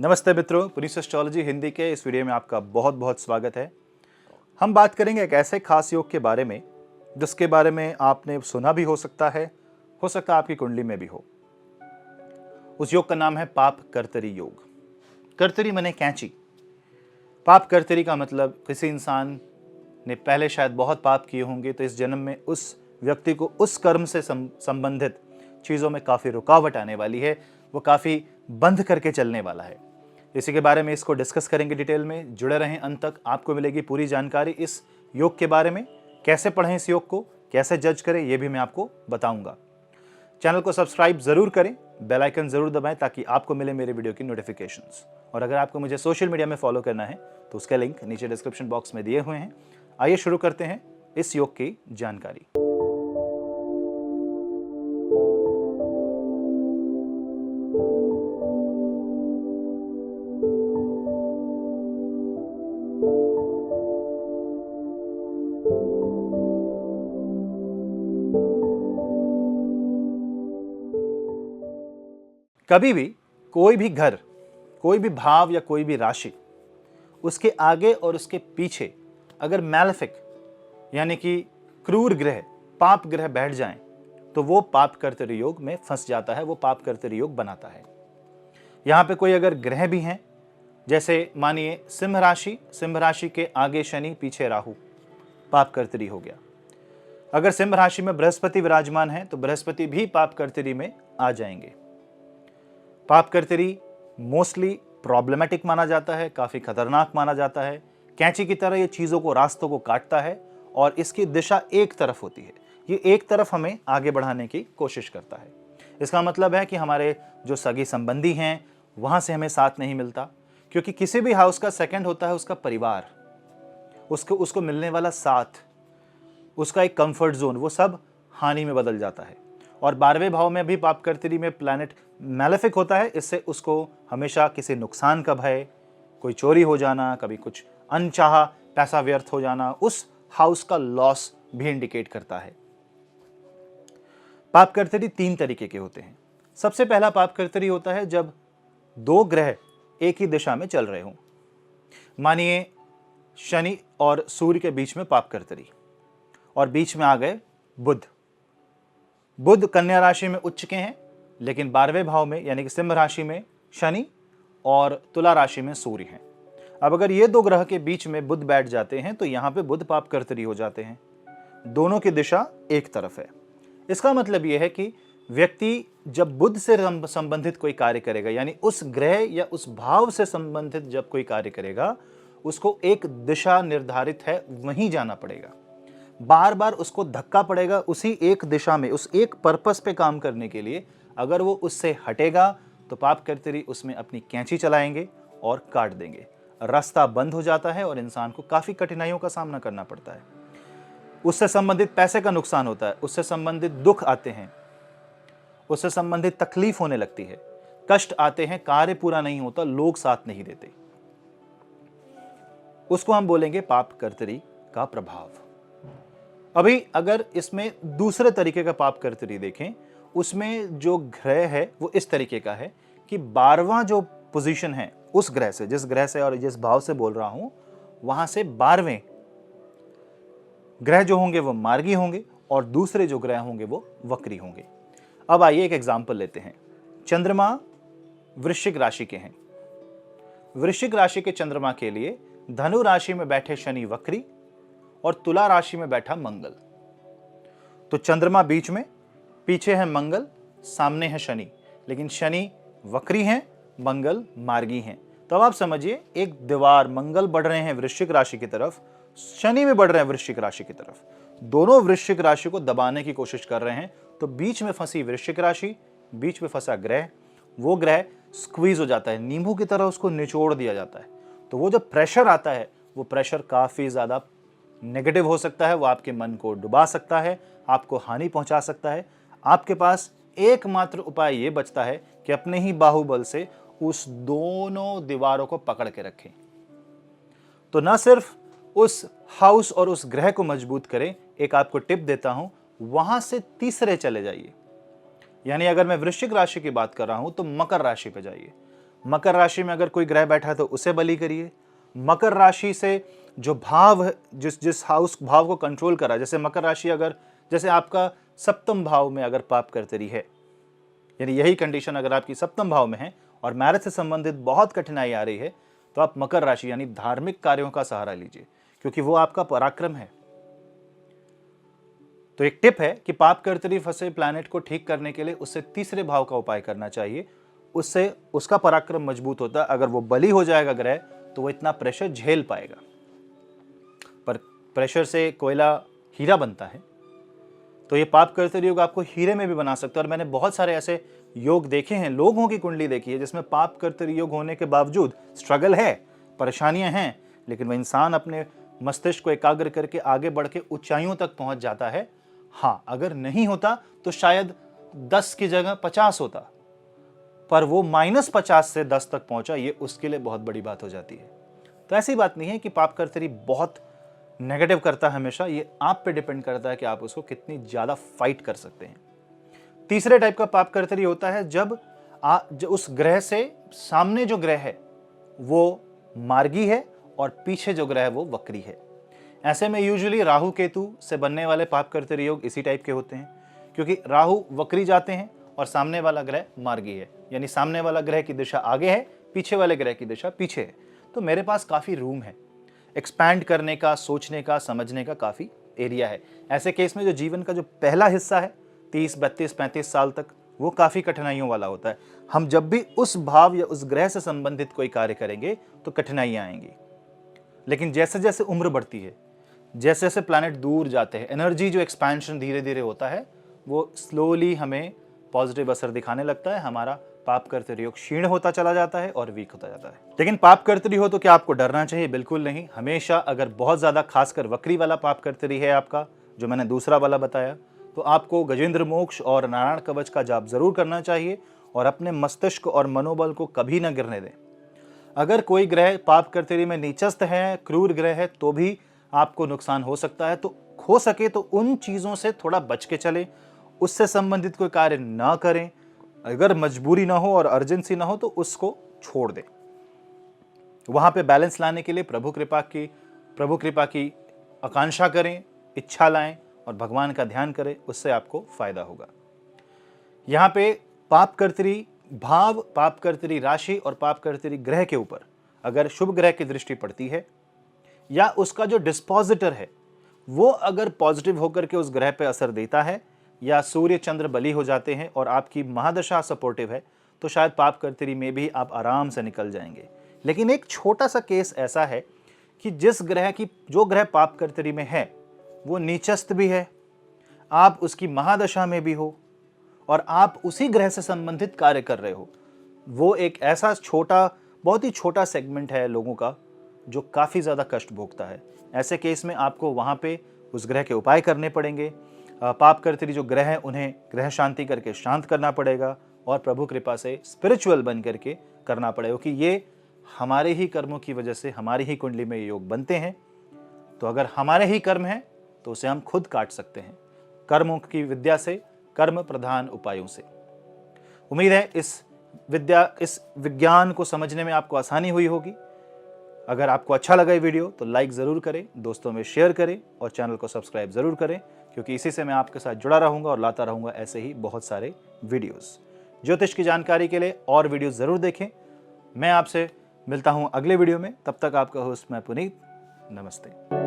नमस्ते मित्रों, पुनीस एस्ट्रोलॉजी हिंदी के इस वीडियो में आपका बहुत बहुत स्वागत है। हम बात करेंगे एक ऐसे खास योग के बारे में जिसके बारे में आपने सुना भी हो सकता है आपकी कुंडली में भी हो। उस योग का नाम है पाप कर्तरी योग। कर्तरी माने कैंची। पाप कर्तरी का मतलब किसी इंसान ने पहले शायद बहुत पाप किए होंगे, तो इस जन्म में उस व्यक्ति को उस कर्म से संबंधित चीज़ों में काफ़ी रुकावट आने वाली है, वो काफ़ी बंद करके चलने वाला है। इसी के बारे में इसको डिस्कस करेंगे डिटेल में। जुड़े रहें अंत तक, आपको मिलेगी पूरी जानकारी इस योग के बारे में। कैसे पढ़ें इस योग को, कैसे जज करें, ये भी मैं आपको बताऊंगा। चैनल को सब्सक्राइब जरूर करें, बेल आइकन जरूर दबाएं ताकि आपको मिले मेरे वीडियो की नोटिफिकेशंस। और अगर आपको मुझे सोशल मीडिया में फॉलो करना है तो उसका लिंक नीचे डिस्क्रिप्शन बॉक्स में दिए हुए हैं। आइए शुरू करते हैं इस योग की जानकारी। कभी भी कोई भी घर, कोई भी भाव या कोई भी राशि, उसके आगे और उसके पीछे अगर मैलेफिक यानी कि क्रूर ग्रह, पाप ग्रह बैठ जाएं तो वो पाप कर्तरी योग में फंस जाता है, वो पाप कर्तरी योग बनाता है। यहां पे कोई अगर ग्रह भी हैं, जैसे मानिए सिंह राशि के आगे शनि, पीछे राहु, पाप कर्तरी हो गया। अगर सिंह राशि में बृहस्पति विराजमान है तो बृहस्पति भी पाप कर्तरी में आ जाएंगे। पाप कर्तरी मोस्टली प्रॉब्लमेटिक माना जाता है, काफी खतरनाक माना जाता है। कैंची की तरह ये चीजों को, रास्तों को काटता है और इसकी दिशा एक तरफ होती है। ये एक तरफ हमें आगे बढ़ाने की कोशिश करता है। इसका मतलब है कि हमारे जो सगी संबंधी हैं वहां से हमें साथ नहीं मिलता, क्योंकि किसी भी हाउस का सेकंड होता है उसका परिवार, उसको मिलने वाला साथ, उसका एक कंफर्ट जोन, वो सब हानि में बदल जाता है। और 12वें भाव में भी पाप कर्तरी में प्लैनेट मैलेफिक होता है, इससे उसको हमेशा किसी नुकसान का भय, कोई चोरी हो जाना, कभी कुछ अनचाहा पैसा व्यर्थ हो जाना, उस हाउस का लॉस भी इंडिकेट करता है। पाप कर्तरी 3 तरीके के होते हैं। सबसे पहला पाप कर्तरी होता है जब 2 ग्रह एक ही दिशा में चल रहे हों। मानिए शनि और सूर्य के बीच में पाप कर्तरी, और बीच में आ गए बुध कन्या राशि में उच्च के हैं, लेकिन 12वें भाव में यानी कि सिंह राशि में शनि और तुला राशि में सूर्य हैं। अब अगर ये 2 ग्रह के बीच में बुध बैठ जाते हैं तो यहां पे बुध पाप कर्तरी हो जाते हैं। दोनों की दिशा एक तरफ है। इसका मतलब यह है कि व्यक्ति जब बुध से संबंधित कोई कार्य करेगा, यानी उस ग्रह या उस भाव से संबंधित जब कोई कार्य करेगा, उसको एक दिशा निर्धारित है, वहीं जाना पड़ेगा। बार बार उसको धक्का पड़ेगा उसी एक दिशा में, उस एक पर्पस पे काम करने के लिए। अगर वो उससे हटेगा तो पाप कर्तरी उसमें अपनी कैंची चलाएंगे और काट देंगे। रास्ता बंद हो जाता है और इंसान को काफी कठिनाइयों का सामना करना पड़ता है। उससे संबंधित पैसे का नुकसान होता है, उससे संबंधित दुख आते हैं, उससे संबंधित तकलीफ होने लगती है, कष्ट आते हैं, कार्य पूरा नहीं होता, लोग साथ नहीं देते। उसको हम बोलेंगे पाप कर्तरी का प्रभाव। अभी अगर इसमें दूसरे तरीके का पाप कर्तरी देखें, उसमें जो ग्रह है वो इस तरीके का है कि 12वां जो पोजीशन है उस ग्रह से, जिस ग्रह से और जिस भाव से बोल रहा हूं, वहां से 12वें ग्रह जो होंगे वो मार्गी होंगे और दूसरे जो ग्रह होंगे वो वक्री होंगे। अब आइए एक एग्जाम्पल लेते हैं। चंद्रमा वृश्चिक राशि के हैं। वृश्चिक राशि के चंद्रमा के लिए धनु राशि में बैठे शनि वक्री और तुला राशि में बैठा मंगल। तो चंद्रमा बीच में, पीछे है मंगल, सामने है शनि, लेकिन शनि वक्री हैं, मंगल मार्गी हैं। तो अब आप समझिए, एक दीवार, मंगल बढ़ रहे हैं वृश्चिक राशि की तरफ, शनि में बढ़ रहे हैं वृश्चिक राशि की तरफ। दोनों वृश्चिक राशि को दबाने की कोशिश कर रहे हैं। तो बीच में फंसी वृश्चिक राशि, बीच में फंसा ग्रह, वो ग्रह स्क्वीज हो जाता है, नींबू की तरह उसको निचोड़ दिया जाता है। तो वो जो प्रेशर आता है, वो प्रेशर काफी ज्यादा नेगेटिव हो सकता है, वो आपके मन को डुबा सकता है, आपको हानि पहुंचा सकता है। आपके पास एकमात्र उपाय ये बचता है कि अपने ही बाहुबल से उस दोनों दीवारों को पकड़ के रखें। तो न सिर्फ उस हाउस और उस ग्रह को मजबूत करें, एक आपको टिप देता हूं, वहां से तीसरे चले जाइए। यानी अगर मैं वृश्चिक राशि की बात कर रहा हूं तो मकर राशि पे जाइए। मकर राशि में अगर कोई ग्रह बैठा है तो उसे बली करिए। मकर राशि से जो भाव जिस हाउस भाव को कंट्रोल करा, जैसे मकर राशि अगर जैसे आपका सप्तम भाव में अगर पाप कर्तरी है, यानी यही कंडीशन अगर आपकी सप्तम भाव में है और मैरिज से संबंधित बहुत कठिनाई आ रही है, तो आप मकर राशि यानी धार्मिक कार्यों का सहारा लीजिए, क्योंकि वो आपका पराक्रम है। तो एक टिप है कि पाप कर्तरी फंसे प्लैनेट को ठीक करने के लिए उससे तीसरे भाव का उपाय करना चाहिए, उससे उसका पराक्रम मजबूत होता है। अगर वो बली हो जाएगा ग्रह तो वो इतना प्रेशर झेल पाएगा। पर प्रेशर से कोयला हीरा बनता है, तो ये पाप कर्तरी योग आपको हीरे में भी बना सकता है। और मैंने बहुत सारे ऐसे योग देखे हैं, लोगों की कुंडली देखी है जिसमें पाप कर्तरी योग होने के बावजूद स्ट्रगल है, परेशानियां हैं, लेकिन वह इंसान अपने मस्तिष्क को एकाग्र करके आगे बढ़ के ऊंचाइयों तक पहुंच जाता है। हाँ, अगर नहीं होता तो शायद 10 की जगह 50 होता, पर वो -50 से 10 तक पहुंचा, ये उसके लिए बहुत बड़ी बात हो जाती है। तो ऐसी बात नहीं है कि पाप कर्तरी बहुत नेगेटिव करता है हमेशा, ये आप पे डिपेंड करता है कि आप उसको कितनी ज्यादा फाइट कर सकते हैं। तीसरे टाइप का पाप कर्तरी होता है जब उस ग्रह से सामने जो ग्रह है वो मार्गी है और पीछे जो ग्रह है वो वक्री है। ऐसे में यूजुअली राहु केतु से बनने वाले पाप कर्तरी योग इसी टाइप के होते हैं, क्योंकि राहु वक्री जाते हैं और सामने वाला ग्रह मार्गी है, यानी सामने वाला ग्रह की दिशा आगे है, पीछे वाले ग्रह की दिशा पीछे है। तो मेरे पास काफी रूम है एक्सपैंड करने का, सोचने का, समझने का काफी एरिया है। ऐसे केस में जो जीवन का जो पहला हिस्सा है 30, 32, 35 साल तक, वो काफी कठिनाइयों वाला होता है। हम जब भी उस भाव या उस ग्रह से संबंधित कोई कार्य करेंगे तो कठिनाइयां आएंगी, लेकिन जैसे जैसे उम्र बढ़ती है, जैसे जैसे प्लैनेट दूर जाते हैं, एनर्जी जो एक्सपेंशन धीरे धीरे होता है वो स्लोली हमें पॉजिटिव असर दिखाने लगता है। हमारा पाप कर्तरी योग क्षीण होता चला जाता है और वीक होता जाता है। लेकिन पाप कर्तरी हो तो क्या आपको डरना चाहिए? बिल्कुल नहीं। हमेशा अगर बहुत ज्यादा, खासकर वक्री वाला पाप कर्तरी है आपका, जो मैंने दूसरा वाला बताया, तो आपको गजेंद्र मोक्ष और नारायण कवच का जाप जरूर करना चाहिए और अपने मस्तिष्क और मनोबल को कभी न गिरने दें। अगर कोई ग्रह पाप कर्तरी में नीचस्थ है, क्रूर ग्रह है, तो भी आपको नुकसान हो सकता है। तो हो सके तो उन चीजों से थोड़ा बच के चलें, उससे संबंधित कोई कार्य ना करें। अगर मजबूरी ना हो और अर्जेंसी ना हो तो उसको छोड़ दें। वहां पे बैलेंस लाने के लिए प्रभु कृपा की आकांक्षा करें, इच्छा लाएं और भगवान का ध्यान करें, उससे आपको फायदा होगा। यहाँ पे पाप कर्तरी भाव, पाप कर्तरी राशि और पाप कर्तरी ग्रह के ऊपर अगर शुभ ग्रह की दृष्टि पड़ती है या उसका जो डिस्पोजिटर है वो अगर पॉजिटिव होकर के उस ग्रह पे असर देता है, या सूर्य चंद्र बली हो जाते हैं और आपकी महादशा सपोर्टिव है, तो शायद पाप कर्तरी में भी आप आराम से निकल जाएंगे। लेकिन एक छोटा सा केस ऐसा है कि जो ग्रह पाप कर्तरी में है वो नीचस्थ भी है, आप उसकी महादशा में भी हो और आप उसी ग्रह से संबंधित कार्य कर रहे हो, वो एक ऐसा बहुत ही छोटा सेगमेंट है लोगों का जो काफी ज्यादा कष्ट भोगता है। ऐसे केस में आपको वहां पे उस ग्रह के उपाय करने पड़ेंगे। पाप कर्तरी जो ग्रह हैं उन्हें ग्रह शांति करके शांत करना पड़ेगा और प्रभु कृपा से स्पिरिचुअल बन करके करना पड़ेगा, क्योंकि ये हमारे ही कर्मों की वजह से हमारी ही कुंडली में योग बनते हैं। तो अगर हमारे ही कर्म हैं तो उसे हम खुद काट सकते हैं, कर्मों की विद्या से, कर्म प्रधान उपायों से। उम्मीद है इस विज्ञान को समझने में आपको आसानी हुई होगी। अगर आपको अच्छा लगा ये वीडियो तो लाइक ज़रूर करें, दोस्तों में शेयर करें और चैनल को सब्सक्राइब ज़रूर करें, क्योंकि इसी से मैं आपके साथ जुड़ा रहूंगा और लाता रहूंगा ऐसे ही बहुत सारे वीडियोस। ज्योतिष की जानकारी के लिए और वीडियो ज़रूर देखें। मैं आपसे मिलता हूं अगले वीडियो में, तब तक आपका होस्ट मैं पुनीत। नमस्ते।